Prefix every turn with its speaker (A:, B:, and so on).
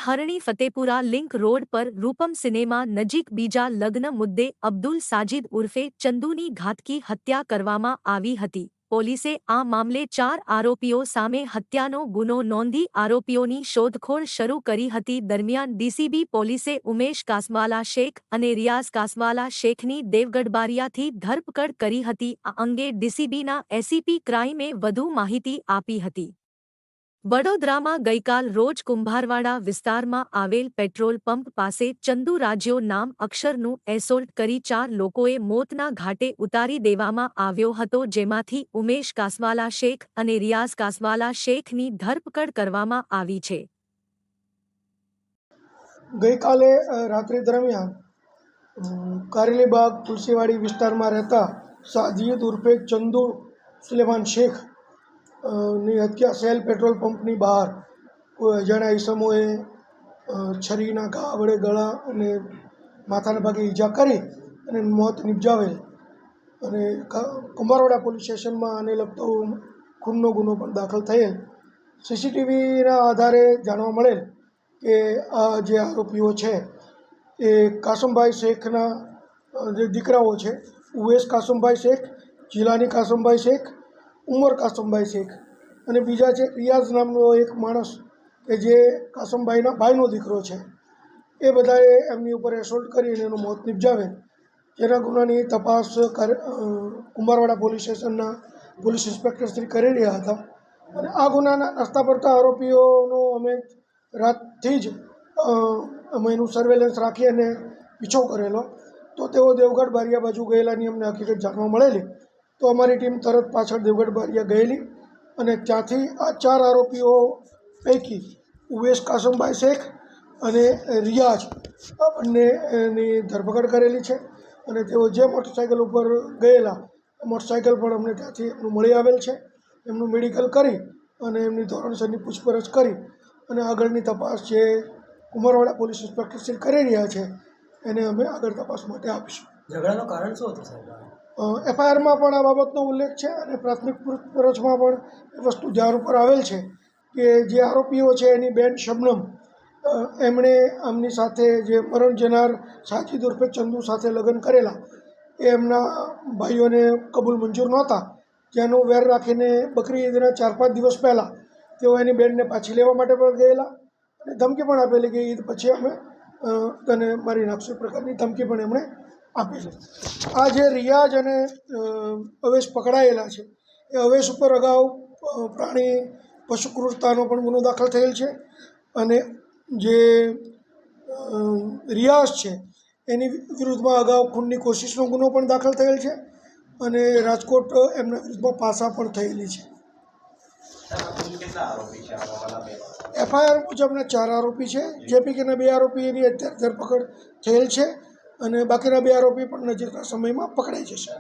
A: હરણી Fatepura link road પર Roopam cinema નજીક બીજા લગ્ન મુદ્દે અબ્દુલ સાજિદ ઉર્ફે ચંદુની ઘાતકી હત્યા કરવામાં આવી હતી। પોલીસે આ મામલે 4 આરોપીઓ સામે હત્યાનો ગુનો નોંધી આરોપીઓની શોધખોળ શરૂ કરી હતી। દરમિયાન ડીસીબી પોલીસે ઉમેશ કાસવાલા શેખ અને રિયાઝ કાસવાલા શેખની દેવગઢબારિયાથી ધરપકડ કરી હતી। આ અંગે ડીસીબીના એસીપી ક્રાઇમે વધુ માહિતી આપી હતી। વડોદરામાં ગઈકાલ રોજ કુંભારવાડા વિસ્તારમાં આવેલ પેટ્રોલ પંપ પાસે ચંદુ રાજ્યો નામ અક્ષરનું એસોલ્ટ કરી 4 લોકોએ મોતના ઘાટે ઉતારી દેવામાં આવ્યો હતો, જેમાંથી ઉમેશ કાસવાલા શેખ અને રિયાઝ કાસવાલા શેખની ધરપકડ કરવામાં આવી છે।
B: ગઈકાલે રાત્રિ દરમિયાન કારેલીબાગ તુલસીવાડી વિસ્તારમાં રહેતા સાજિદ ઉર્ફે ચંદુ સુલેમાન શેખ ની હત્યા સેલ પેટ્રોલ પંપની બહાર કોઈ અજાણ્યા ઈસમોએ છરીના ઘા વડે ગળા અને માથાના ભાગે ઈજા કરી અને મોત નિપજાવેલ અને કુંભારવાડા પોલીસ સ્ટેશનમાં આને લગતો ખૂનનો ગુનો પણ દાખલ થયેલ। સીસીટીવીના આધારે જાણવા મળેલ કે આ જે આરોપીઓ છે એ કાસમભાઈ શેખના જે દીકરાઓ છે, ઉવેશ કાસમભાઈ શેખ, જીલાની કાસમભાઈ શેખ, ઉમર કાસમભાઈ શેખ અને બીજા છે રિયાઝ નામનો એક માણસ કે જે કાસમભાઈના ભાઈનો દીકરો છે। એ બધાએ એમની ઉપર એસોલ્ટ કરીને એનું મોત નિપજાવેલ, જેના ગુનાની તપાસ કુંભારવાડા પોલીસ સ્ટેશનના પોલીસ ઇન્સ્પેક્ટર શ્રી કરી રહ્યા હતા અને આ ગુનાના રસ્તા પડતા આરોપીઓનો અમે રાતથી જ અમે એનું સર્વેલન્સ રાખી અને પીછો કરેલો, તો તેઓ દેવગઢ બારિયા બાજુ ગયેલાની અમને હકીકત જાણવા મળેલી। તો અમારી ટીમ તરત પાછળ દેવગઢ બારિયા ગયેલી અને ત્યાંથી આ 4 આરોપીઓ પૈકી ઉવેશ કાસમભાઈ શેખ અને રિયાઝ આ બંનેની ધરપકડ કરેલી છે અને તેઓ જે મોટરસાઇકલ ઉપર ગયેલા મોટરસાઇકલ પણ અમને ત્યાંથી એમનું મળી આવેલ છે। એમનું મેડિકલ કરી અને એમની ધોરણસરની પૂછપરછ કરી અને આગળની તપાસ જે કુંભારવાડા પોલીસ ઇન્સ્પેક્ટર શ્રી કરી રહ્યા છે એને અમે આગળ તપાસ માટે આપીશું।
C: ઝઘડાનું કારણ શું હતું સાહેબ?
B: એફઆઈઆરમાં પણ આ બાબતનો ઉલ્લેખ છે અને પ્રાથમિક પૂછપરછમાં પણ એ વસ્તુ ધ્યાન ઉપર આવેલ છે કે જે આરોપીઓ છે એની બેન શબનમ એમણે આમની સાથે જે મરણ જનાર સાજિદ ઉર્ફે ચંદુ સાથે લગ્ન કરેલા એ એમના ભાઈઓને કબૂલ મંજૂર નહોતા, જેનું વેર રાખીને બકરી ઈદના 4-5 દિવસ પહેલાં તેઓ એની બેનને પાછી લેવા માટે પણ ગયેલા અને ધમકી પણ આપેલી કે ઈદ પછી અમે તને મારી નાખશું એ પ્રકારની ધમકી પણ એમણે આપેલી। આ જે રિયાઝ અને અવેશ પકડાયેલા છે એ અવેશ ઉપર અગાઉ પ્રાણી પશુ ક્રૂરતાનો પણ ગુનો દાખલ થયેલ છે અને જે રિયાઝ છે એની વિરુદ્ધમાં અગાઉ ખૂનની કોશિશનો ગુનો પણ દાખલ થયેલ છે અને રાજકોટ એમના વિરુદ્ધમાં પાસા પણ થયેલી છે। એફઆઈઆર મુજબના 4 આરોપી છે, જે પૈકીના 2 આરોપીની અત્યારે ધરપકડ થયેલ છે અને બાકીના 2 આરોપી પણ નજીકના સમયમાં પકડાઈ જશે।